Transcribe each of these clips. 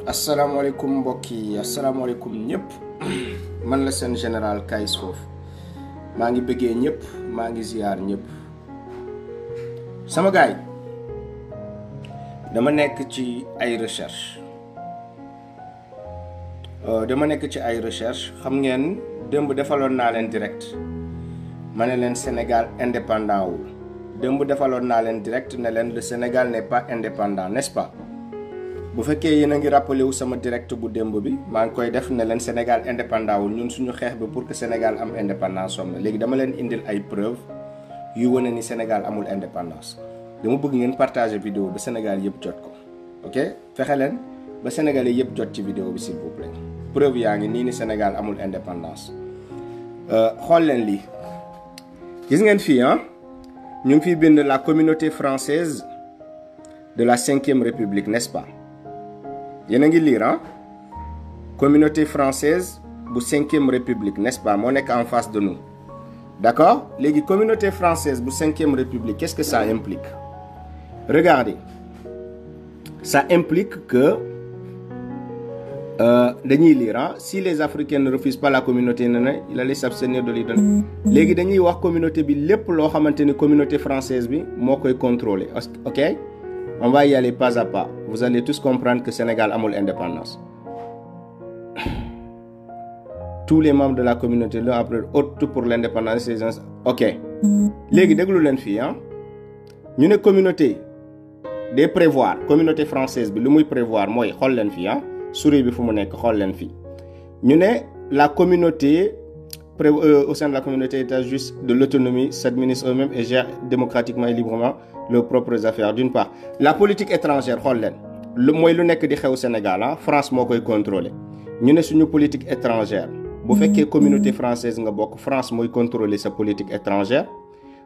asalaamaaleykum mbokk yi asalaamaaleykum ñëpp man la seen général Kayz Fof maa ngi bëggee ñëpp maa ngi ziar ñëpp sama gaay dama nekk ci ay recherche xam ngeen démb defaloon naa leen direct ma ne leen Sénégal indépendant wul démb defaloon naa leen direct ne leen le Sénégal n'est pas indépendant, n'est-ce pas? bu fekkee yéen a ngi rappelé wu sama direct bu démb bi maa ngi koy def ne leen Sénégal indépendant wul ñun suñu xeex bi pour que Sénégal am indépendance som na léegi dama leen indil ay preuve yu wane ni Sénégal amul indépendance dama bëgg ngeen partager vidéo ba Sénégal yëpp jot ko ok fexe leen ba Sénégalais yëpp jot ci vidéo bi s'il vous plaît preuve yaa ngi nii ni Sénégal amul indépendance xool leen lii gis ngeen fii ñu ngi fiy bind la communauté française de la 5e République, n'est-ce pas? Yéen a ngi lire communauté française bu 5e République, n'est-ce pas? Moo nekk en face de nous. D'accord? Léegi communauté française bu 5e République, qu'est-ce que ça implique? Regardez. Ça implique que dañuy lire si les Africains ne refusent pas la communauté il allait s'abstenir de lui donner. Léegi dañuy wax communauté bi lépp loo xamante ni communauté française bi moo koy contrôler, ok? On va y aller pas à pas. Vous allez tous comprendre que Sénégal amul indépendance. Tous les membres de la communauté l'ont appris autre pour l'indépendance. Ok. Léegi déglu leen fii ñu ne communauté day prévoir communauté française bi lu muy prévoir mooy xool leen fii souris bi fu mu nekk xool leen fii ñu ne la communauté au sein de la communauté état juste de l'autonomie s'administre eux-mêmes et gère démocratiquement et librement leurs propres affaires. D'une part, la politique étrangère xool leen mooy lu nekk di xew Sénégal France moo koy contrôler ñu ne suñu politique étrangère bu fekkee communauté française nga bokk France mooy contrôler sa politique étrangère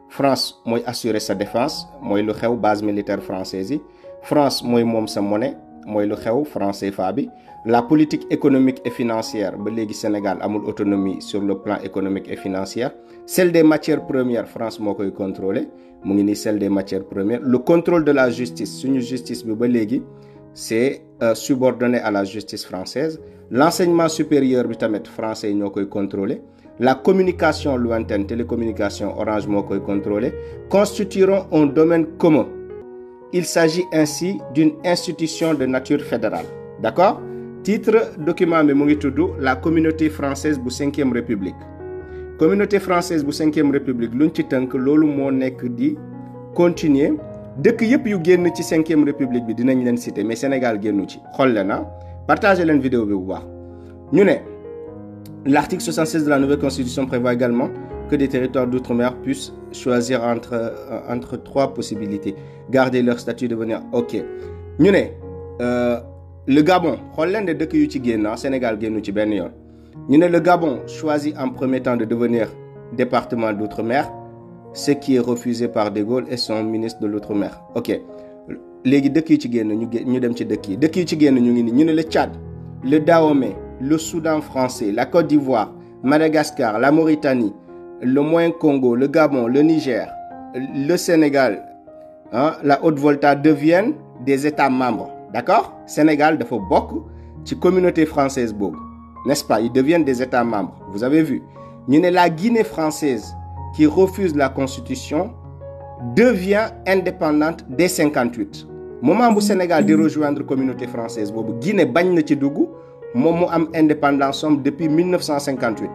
France mooy assurer sa défense mooy lu xew base militaire française yi France mooy moom sa monnaie mooy lu xew franc CFA bi. La politique économique et financière ba léegi Sénégal amul autonomie sur le plan économique et financier. Celle des matières premières France moo koy contrôler mu ngi nii celle des matières premières. Le contrôle de la justice suñu justice bi ba léegi c'est subordonné à la justice française. L'enseignement supérieur bi tamit français yi ñoo koy contrôler. La communication lointaine télécommunication Orange moo koy contrôler constitueront un domaine commun. Il s'agit ainsi d'une institution de nature fédérale. D'accord? Titre document bi mu ngi tudd la communauté française bu 5e République. Communauté française bu 5e République luñ ci tënk loolu moo nekk di continuer dëkk yëpp yu génn ci 5e République bi dinañ leen citer mais Sénégal génnu ci xool leen partagez leen vidéo bi bu baax ñu ne l'article 76 de la nouvelle constitution prévoit également que des territoires d'outre-mer puissent choisir entre 3 possibilités. Garder leur statut, devenir ok. ñu ne le Gabon xool leen de dëkk yu ci génn Sénégal génnu ci benn yoon ñu ne le Gabon choisit en premier temps de devenir département d'outre-mer, ce qui est refusé par De Gaulle et son ministre de l'outre-mer. ok léegi dëkk yu ci génn ñu dem ci dëkk yu ci génn ñu ngi ni ñu ne le Tchad, le Dahomey, le Soudan français, la Côte d'Ivoire, Madagascar, la Mauritanie, le Moyen-Congo, le Gabon, le Niger, le Sénégal, la Haute-Volta deviennent des États membres. D'accord? Sénégal dafa bokk ci communauté française boobu, n'est-ce pas? Ils deviennent des États membres. Vous avez vu? ñu ne la Guinée française qui refuse la constitution devient indépendante dès 58. Moment bu Sénégal di rejoindre communauté française boobu Guinée bañ na ci dugg moom mu am indépendance depuis 1958.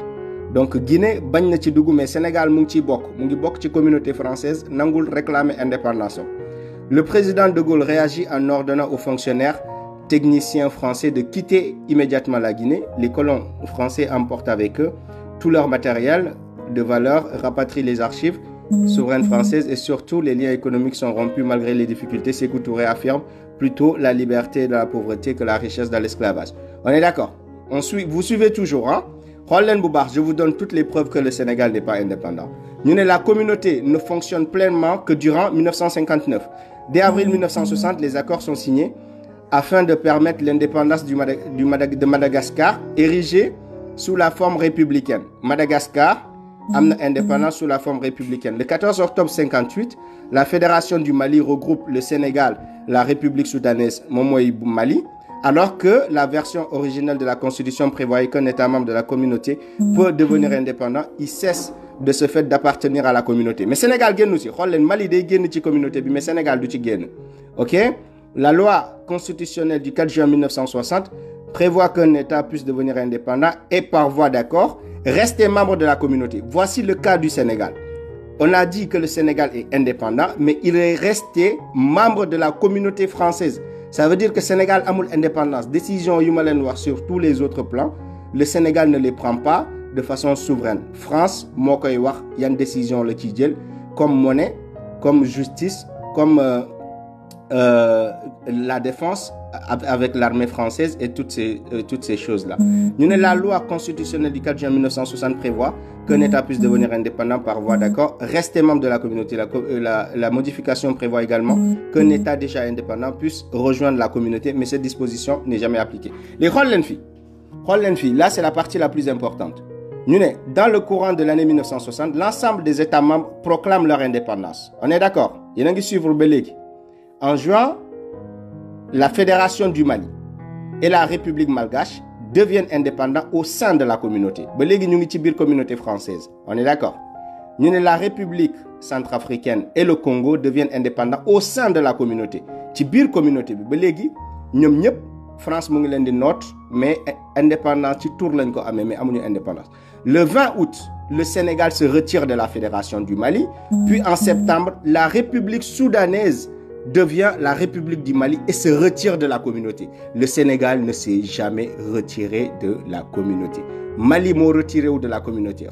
donc Guinée bañ na ci dugg mais Sénégal mu ngi ciy bokk mu ngi bokk ci communauté française nangul réclamer indépendance. Le président de Gaulle réagit en ordonnant aux fonctionnaires techniciens français de quitter immédiatement la Guinée. Les colons français emportent avec eux tout leur matériel de valeur, rapatrient les archives souveraines françaises et surtout les liens économiques sont rompus malgré les difficultés. Sékou Touré affirme plutôt la liberté de la pauvreté que la richesse de l'esclavage. On est d'accord? Vous suivez toujours, xool leen bu baax, je vous donne toutes les preuves que le Sénégal n'est pas indépendant. Ñu ne la communauté ne fonctionne pleinement que durant 1959. Dès avril 1960, les accords sont signés afin de permettre l'indépendance de Madagascar, érigée sous la forme républicaine. Madagascar a une indépendance sous la forme républicaine. Le 14 octobre 58, la Fédération du Mali regroupe le Sénégal, la République soudanaise, moom mooy Mali, Alors que la version originelle de la Constitution prévoyait qu'un État membre de la communauté peut devenir indépendant, il cesse de ce fait d'appartenir à la communauté. Mais Sénégal gagne aussi. Mali day gagne ci communauté mais Sénégal du ci gagne. OK? La loi constitutionnelle du 4 juin 1960 prévoit qu'un État puisse devenir indépendant et par voie d'accord rester membre de la communauté. Voici le cas du Sénégal. On a dit que le Sénégal est indépendant, mais il est resté membre de la communauté française. Ça veut dire que le Sénégal a une indépendance. Décision sur tous les autres plans, le Sénégal ne les prend pas de façon souveraine. France, il y a une décision comme monnaie, comme justice, comme la défense avec l'armée française et toutes ces choses-là. La loi constitutionnelle du 4 juin 1960 prévoit qu'un État puisse devenir indépendant par voie d'accord, rester membre de la communauté. La modification prévoit également qu'un État déjà indépendant puisse rejoindre la communauté, mais cette disposition n'est jamais appliquée. Les Hollenfi, là c'est la partie la plus importante. Dans le courant de l'année 1960, l'ensemble des États membres proclament leur indépendance. On est d'accord? Il y a qui suivre Belégui. En juin, la Fédération du Mali et la République malgache deviennent indépendants au sein de la communauté. Belégui ñu ngi ci biir communauté française. On est d'accord? La République centrafricaine et le Congo deviennent indépendants au sein de la communauté. Ci biir communauté bi Belégui ñom ñep France mu ngi leen di note mais indépendance ci tour lañ ko amé mais amuñu indépendance. Le 20 août, le Sénégal se retire de la Fédération du Mali, puis en septembre, la République soudanaise devient la République du Mali et se retire de la communauté. Le Sénégal ne s'est jamais retiré de la communauté. Mali m'a retiré de la communauté.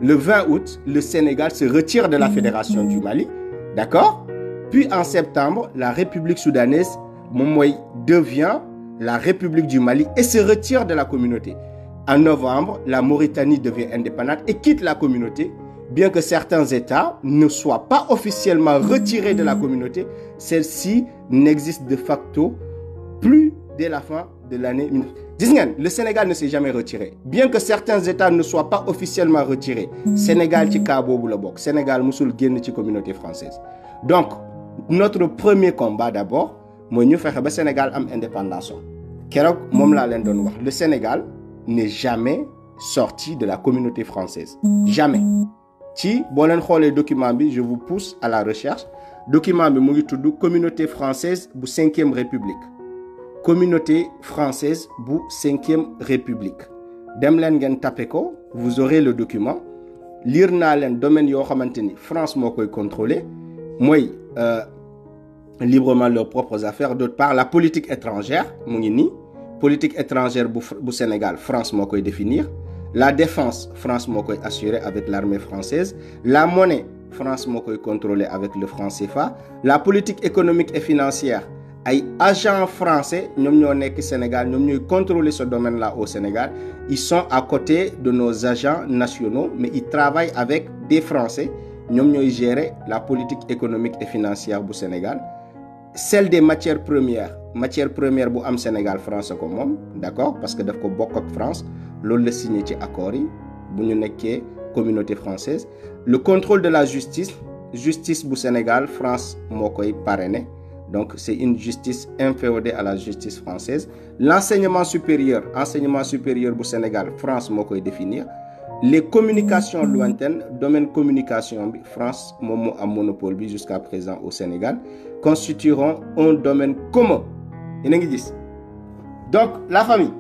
Le 20 août, le Sénégal se retire de la Fédération du Mali, d'accord? Puis en septembre, la République soudanaise devient la République du Mali et se retire de la communauté. En novembre, la Mauritanie devient indépendante et quitte la communauté. Bien que certains États ne soient pas officiellement retirés de la communauté, celle-ci n'existe de facto plus dès la fin de l'année. Le Sénégal ne s'est jamais retiré. Bien que certains États ne soient pas officiellement retirés, Sénégal ci cas bobu la bok. Sénégal musul génn ci communauté française. Donc, notre premier combat d'abord, moy ñu fexé ba Sénégal am indépendance. Kérok mom la len doon wax. Le Sénégal n'est jamais sorti de la communauté française. Jamais. Si vous avez les documents, je vous pousse à la recherche. Document bi mu ngi tudd communauté française bu 5e république. Communauté française bu 5e république. Dem len ngeen tapé ko, vous aurez le document. Lire na len domaine yo xamanteni France mo koy contrôler, moy librement leurs propres affaires. D'autre part, la politique étrangère, mu ngi ni politique étrangère bu Sénégal, France mo koy définir. La défense, France m'a assuré avec l'armée française. La monnaie, France m'a contrôlé avec le franc CFA. La politique économique et financière, les agents français, nous sommes au Sénégal, nous contrôlé ce domaine-là au Sénégal. Ils sont à côté de nos agents nationaux, mais ils travaillent avec des Français. Nous gérons la politique économique et financière du Sénégal. Celle des matières premières bu am Sénégal France ko mom, d'accord, parce que daf ko bokk ak France, loolu la signé ci accord yi bu ñu nekké communauté française. Le contrôle de la justice bu Sénégal, France moo koy parrainé, donc c'est une justice inféodée à la justice française. L'enseignement supérieur bu Sénégal, France moo koy définir. Les communications lointaines, domaine communication, France, moom a monopole bi jusqu'à présent au Sénégal, constitueront un domaine commun. Donc, la famille,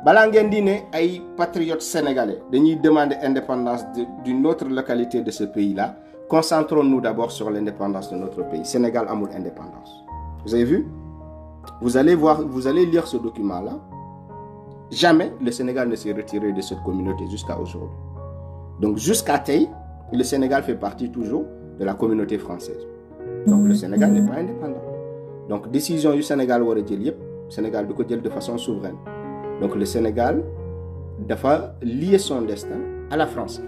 Balangandine ay patriotes sénégalais, dañuy demander l'indépendance d'une autre localité de ce pays-là. Concentrons-nous d'abord sur l'indépendance de notre pays. Sénégal a une indépendance. Vous avez vu? Vous allez lire ce document-là. Jamais le Sénégal ne s'est retiré de cette communauté jusqu'à aujourd'hui. Donc jusqu'à Tay, le Sénégal fait partie toujours de la communauté française. Donc le Sénégal n'est pas indépendant. Donc décision du Sénégal le Sénégal doit de façon souveraine. Donc le Sénégal doit lier son destin à la France.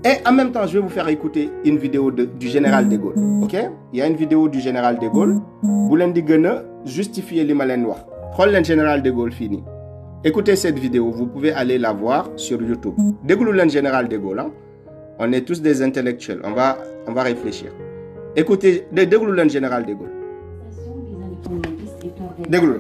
Et en même temps, je vais vous faire écouter une vidéo du général de Gaulle. Ok? Il y a une vidéo du général de Gaulle. Vous l'avez justifier les malins noirs. Prenez le général de Gaulle fini. Écoutez cette vidéo, vous pouvez aller la voir sur YouTube. Dégoulou le général de Gaulle. Hein? On est tous des intellectuels. On va réfléchir. Écoutez, dégoulou le général de Gaulle. Dégoulou.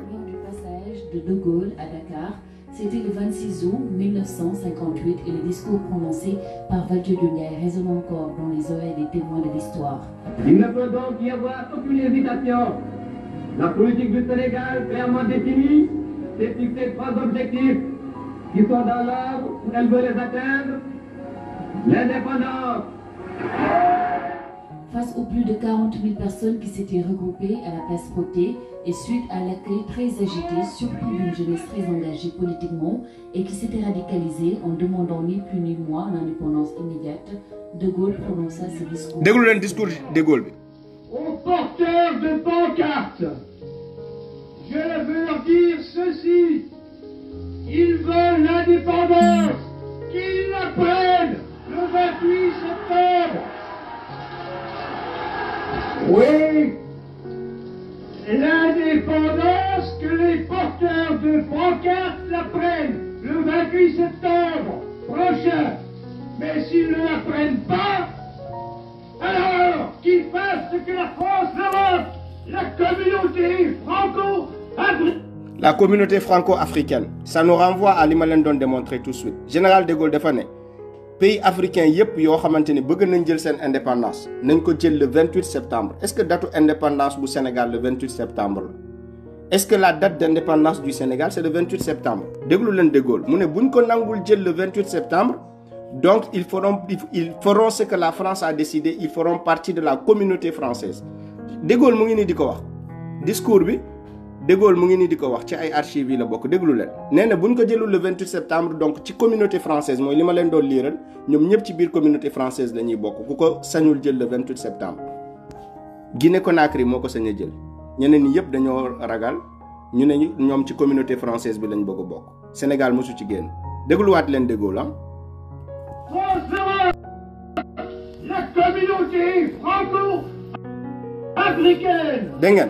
de Gaulle à Dakar. C'était le 26 août 1958 et le discours prononcé par Valdiodio Ndiaye résonne encore dans les oreilles des témoins de l'histoire. Il ne peut donc y avoir aucune hésitation. La politique du Sénégal, clairement définie, s'est fixé 3 objectifs qui sont dans l'ordre où elle veut les atteindre. L'indépendance. Face aux plus de 40 000 personnes qui s'étaient regroupées à la place Protet et suite à l'accueil très agité, surtout d'une jeunesse très engagée politiquement et qui s'était radicalisée en demandant ni plus ni moins l'indépendance immédiate, De Gaulle prononça ce discours. déglu leen discours De Gaulle bi. Aux porteurs de pancartes, je veux leur dire ceci. Ils veulent l'indépendance, qu'ils la prennent le 28 septembre. Oui, l'indépendance, que les porteurs de pancartes la prennent le 28 septembre prochain. Mais s'ils ne la prennent pas, alors qu'ils fassent ce que la France demande, la communauté franco-africaine. La communauté franco-africaine, ça nous renvoie à li ma leen doon démontrer tout de suite. Général de Gaulle dafa ne pays africain yépp yoo xamante ni bëgg nañ jël seen indépendance nañ ko jël le 28 septembre. Est-ce que date indépendance du Sénégal le 28 septembre la? Est-ce que la date d'indépendance du Sénégal c'est le 28 septembre? Déglu leen de Gaulle mu ne buñ ko nangul jël le 28 septembre, donc ils feront ce que la France a décidé, ils feront partie de la communauté française. De Gaulle mu ngi nii di ko wax discours bi. De Gaulle mu ngi nii di ko wax ci ay archives yi la bokk déglu leen nee na bu ñu ko jëlul le 28 septembre donc ci communauté française mooy li ma leen doon liiral ñoom ñëpp ci biir communauté française la ñuy bokk ku ko sañul jël le 28 septembre. Guinée Conakry moo ko sañ a jël ñeneen ñi yëpp dañoo ragal ñu ne ñoom ci communauté française bi lañ bëgg a bokk Sénégal mosu ci génn dégluwaat leen De Gaulle La communauté franco-africaine. Dégg ngeen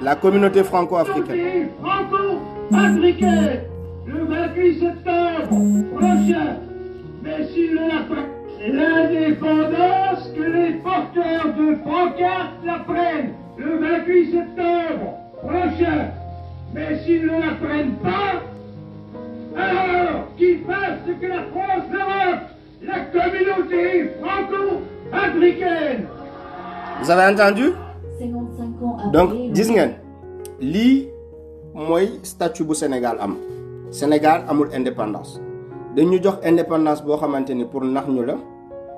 la communauté franco-africaine. Franco-africaine, le 28 septembre prochain. Mais s'il ne la prennent, l'indépendance, que les porteurs de pancartes la prennent le 28 septembre prochain. Mais s'ils ne la prennent pas, alors qu'ils fassent ce que la France demande, la communauté franco-africaine. Vous avez entendu? 55 ans après, donc gis ngeen lii mooy statut bu Sénégal am Sénégal amul indépendance dañu jox indépendance boo xamante ni pour nax ñu la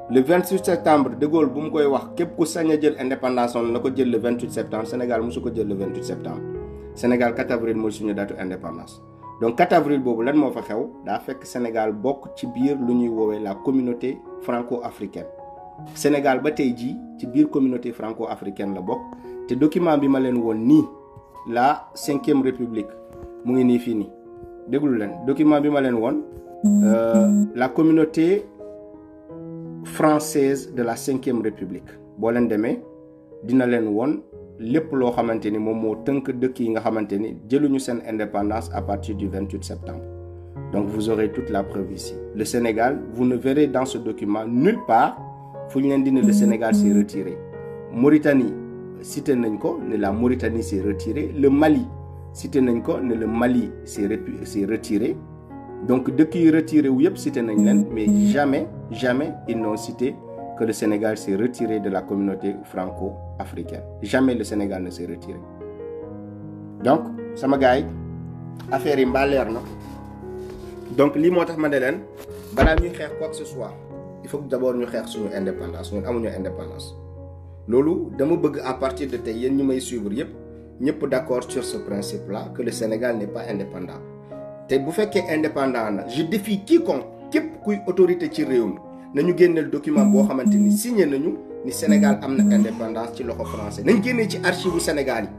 le 28 septembre De Gaulle bu mu koy wax képp ku sañ a jël indépendance on na ko jël le 28 septembre Sénégal mosu ko jël le 28 septembre Sénégal 4 avril mooy suñu datu indépendance. Donc 4 avril boobu lan moo fa xew daa fekk Sénégal bokk ci biir lu ñuy woowee la communauté franco-africaine Sénégal ba tey jii ci biir communauté franco-africaine la bokk te document bi ma leen woon nii la 5e république mu ngi nii fii nii déglu leen document bi ma leen woon la communauté française de la 5e république boo leen demee dina leen woon lépp loo xamante ni moom moo tënk dëkk yi nga xamante ni jëluñu seen indépendance à partir du 28 septembre. Donc vous aurez toute la preuve ici. Le Sénégal, vous ne verrez dans ce document nulle part fu ñu leen di ne le Sénégal s'est retiré. Mauritanie cité nañ ko ne la Mauritanie s'est retirée. Le Mali cité nañ ko ne le Mali s'est retiré. Donc dëkk yi retiré wu yëpp cité nañ leen mais jamais ils n'ont cité que le Sénégal s'est retiré de la communauté franco-africaine. Jamais le Sénégal ne s'est retiré. Donc sama gars yi affaire yi mbaa leer na donc lii moo tax ma ne leen balaa ñuy xeex quoi que ce soit il faut que d'abord ñu xeex suñu indépendance ñun amuñu indépendance. loolu dama bëgg à partir de tey yéen ñu may suivre yëpp ñëpp d'accord sur ce principe-là que le Sénégal n'est pas indépendant te bu fekkee indépendant na je défie quiconque képp kuy autorité ci réew mi nañu génneel document boo xamante ni signé nañu ni Sénégal am na indépendance ci loxo français nañ génnee ci archive bu Sénégal yi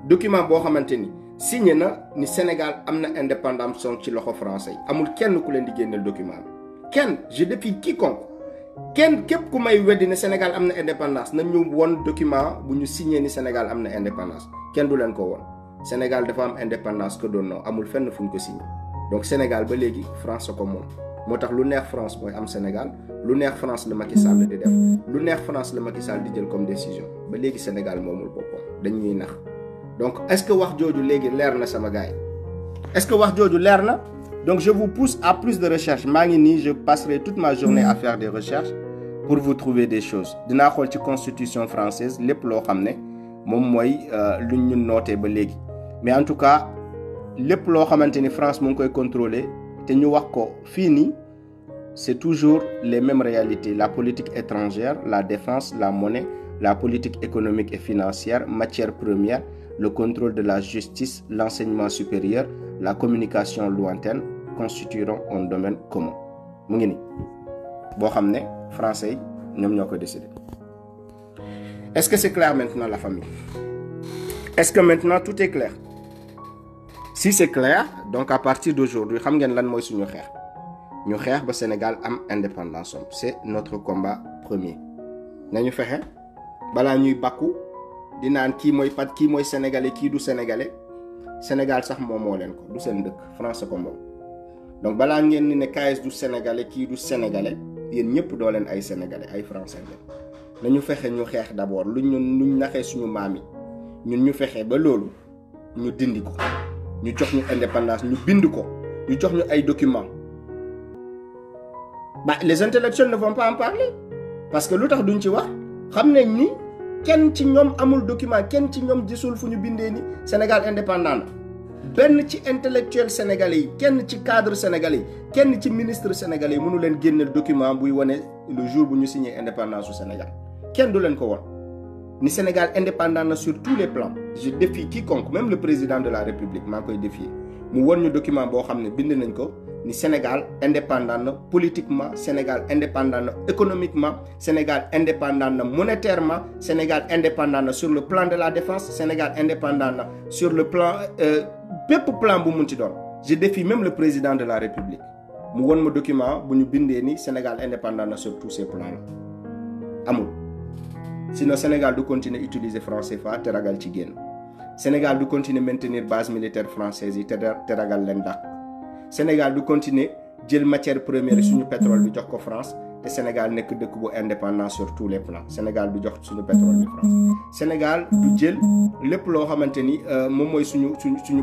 document boo xamante ni signé na ni Sénégal am na indépendance ci loxo français yi amul kenn ku leen di génneel document bi kenn je défie quiconque kenn képp ku may weddi ne Sénégal am na indépendance nañ ñu won document bu ñu signé ni Sénégal am na indépendance kenn du leen ko won Sénégal dafa am indépendance que doon non amul fenn fu ñu ko signé donc Sénégal ba léegi France ko moom moo tax lu neex France mooy am Sénégal lu neex France la Macky Sall di def lu neex France la Macky Sall di jël comme décision ba léegi Sénégal moomul boppam dañuy nax donc est-ce que wax jooju léegi leer na sama gars yi est-ce que wax jooju leer na? Donc je vous pousse à plus de recherches. maa ngi nii je passerai toute ma journée à faire des recherches pour vous trouver des choses. dinaa xool ci constitution française lépp loo xam ne moom mooy lu ñu noté ba léegi. mais en tout cas lépp loo xamante ni France mu ngi koy contrôler te ñu wax ko fii nii c'est toujours les mêmes réalités. La politique étrangère, la défense, la monnaie, la politique économique et financière, matières premières, le contrôle de la justice, l'enseignement supérieur, la communication lointaine constitueront un domaine commun. mu ngi nii boo xam ne français yi ñoom ñoo ko décidé. Est-ce que c'est clair maintenant la famille? Est-ce que maintenant tout est clair? Si c'est clair, donc à partir d'aujourd'hui xam ngeen lan mooy suñu xeex. ñu xeex ba Sénégal am indépendance am c'est notre combat premier. nañu fexe balaa ñuy bàkku di naan kii mooy pat kii mooy sénégalais kii du sénégalais Sénégal sax moom moo leen ko du seen dëkk France ko moom. donc balaa ngeen ni ne KS du sénégalais kii du sénégalais yéen ñëpp doo leen ay sénégalais ay français la nañu fexe ñu xeex d'abord luñ naxee suñu maam yi ñun ñu fexe ba loolu ñu dindi ko ñu jox ñu indépendance ñu bind ko ñu jox ñu ay documents. Bah, les intellectuels ne vont pas en parler parce que lu tax duñ ci wax xam nañ ni kenn ci ñoom amul document kenn ci ñoom gisul fu ñu bindee ni Sénégal indépendant na benn ci intellectuel sénégalais yi kenn ci cadre sénégalais yi kenn ci ministre sénégalais yi mënu leen génneel document buy wane le jour bu ñu signé indépendance su Sénégal kenn du leen ko won ni Sénégal indépendant na sur tous les plans. Je défie quiconque même le président de la République maa koy défier mu won ñu document boo xam ne bind nañ ko ni Sénégal indépendant na politiquement, Sénégal indépendant na économiquement, Sénégal indépendant na monétairement, Sénégal indépendant na sur le plan de la défense, Sénégal indépendant na sur le plan bépp plan bu mun ci doon. Je défie même le président de la République mu won ma document bu ñu bindee ni Sénégal indépendant na sur tous ces plans là amul. Sinon Sénégal du continuer utiliser franc CFA te ragal ci génn. Sénégal du continuer maintenir base militaire française yi te ragal leen dàq. Sénégal du continuer jël matière première yi suñu pétrole bi jox ko France te Sénégal nekk dëkk bu indépendant sur tous les plans. Sénégal du jox suñu pétrole bi France. Sénégal du jël lépp loo xamante ni moom mooy suñu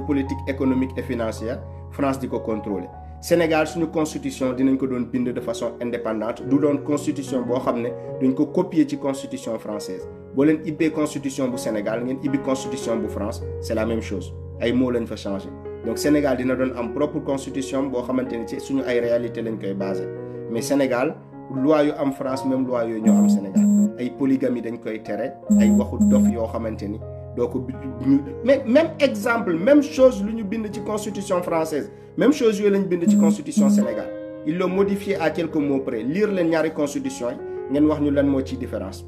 politique économique et financière France di ko contrôler. Sénégal suñu constitution dinañ ko doon bind de façon indépendante du doon constitution boo xam ne duñ ko copier ci constitution française boo leen ibbee constitution bu Sénégal ngeen ibbi constitution bu France c'est la même chose ay mots lañ fa changer. Donc Sénégal dina doon am propre constitution boo xamante ni ci suñu ay réalité lañ koy basé mais Sénégal loi yu am France même loi yooyu ñoo am Sénégal ay polygamie dañ koy tere ay waxu dof yoo xamante ni doo ko mais même exemple même chose lu ñu bind ci constitution française même chose yooyu lañ bind ci constitution Sénégal ils l'ont modifié à quelques mots près lire leen ñaari constitution yi ngeen wax ñu lan moo ci différence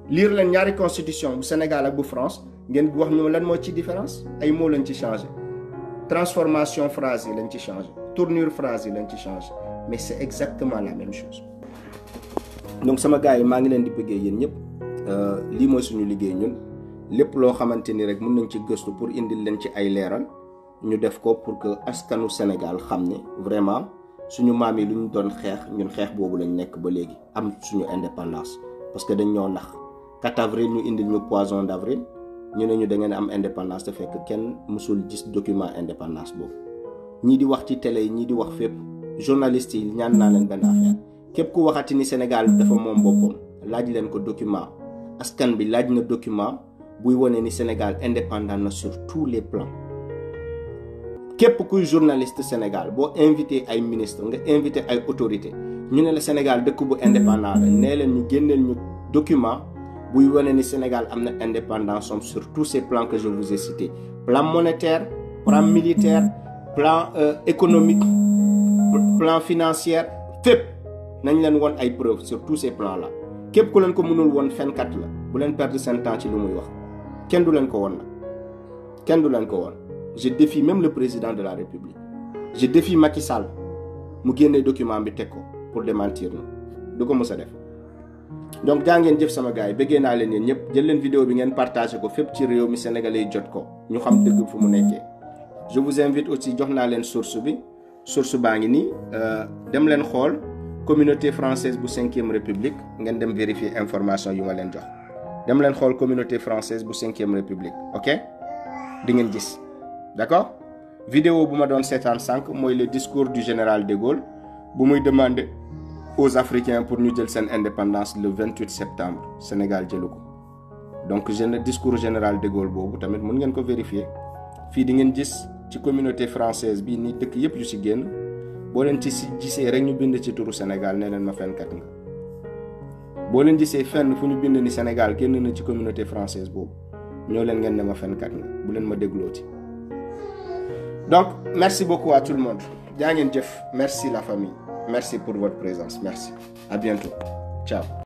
lire leen ñaari constitution bu Sénégal ak bu France ngeen wax ñu lan moo ci différence ay mots lañ ci changé transformation phrase yi lañ ci changé tournure phrase yi lañ ci changé mais c'est exactement la même chose. Donc sama gars yi maa ngi leen di bëggee yéen ñëpp lii mooy suñu liggéey ñun lépp loo xamante ni rek mën nañ ci gëstu pour indil leen ci ay leeral ñu def ko pour que askanu Sénégal xam ne vraiment suñu maam yi lu ñu doon xeex ñun xeex boobu lañ nekk ba léegi am suñu indépendance parce que dañ ñoo nax 4 avril ñu indil ñu poisson d'avril ñu ne ñu da ngeen am indépendance te fekk kenn mësul gis document indépendance boobu ñii di wax ci télé yi ñii di wax fépp journalistes yi ñaan naa leen benn affaire képp ku waxati ni Sénégal dafa moom boppam laaj leen ko document askan bi laaj na document buy wane ni Sénégal indépendant na sur tous les plans képp kuy journaliste Sénégal boo invité ay ministre nga invité ay autorité ñu ne la Sénégal dëkk bu indépendant la nee leen ñu génneel ñu document buy wane ni Sénégal am na indépendance sur tous ces plans que je vous ai cités plan monétaire plan militaire plan économique plan financier fépp nañ leen woon ay preuves sur tous ces plans là képp ku leen ko mënul woon fenkat la bu leen perdre seen temps ci lu muy wax kenn du leen ko woon la kenn du leen ko woon je défie même le président de la République je défie Macky Sall mu génne document bi teg ko pour démentir na du ko mës a def. Donc jaa ngeen jëf sama gars yi bëggee naa leen yéen ñëpp jël leen vidéo bi ngeen partagé ko fépp ci réew mi sénégalais yi jot ko ñu xam dëgg fu mu nekkee. Je vous invite aussi jox naa leen source bi source baa ngi nii dem leen xool communauté française bu 5e république ngeen dem vérifier information yu ma leen jox dem leen xool communauté française bu 5e république ok di ngeen gis d'accord vidéo bu ma doon seetaan sànq mooy le discours du général de Gaulle bu muy demander aux Africains pour ñu jël seen indépendance le 28 septembre Sénégal jëlu ko donc discours général de Gaulle boobu tamit mën ngeen ko vérifier fii di ngeen gis ci communauté française bi ni dëkk yëpp yu ci génn boo leen ci gisee rek ñu bind ci turu Sénégal nee leen ma fenkat nga boo leen gisee fenn fu ñu bind ni Sénégal génn na ci communauté française boobu ñoo leen ngeen ne ma fenkat nga bu leen ma déglooti. Donc merci beaucoup à tout le monde jaa ngeen jëf merci la famille merci pour votre présence merci à bientôt ciao.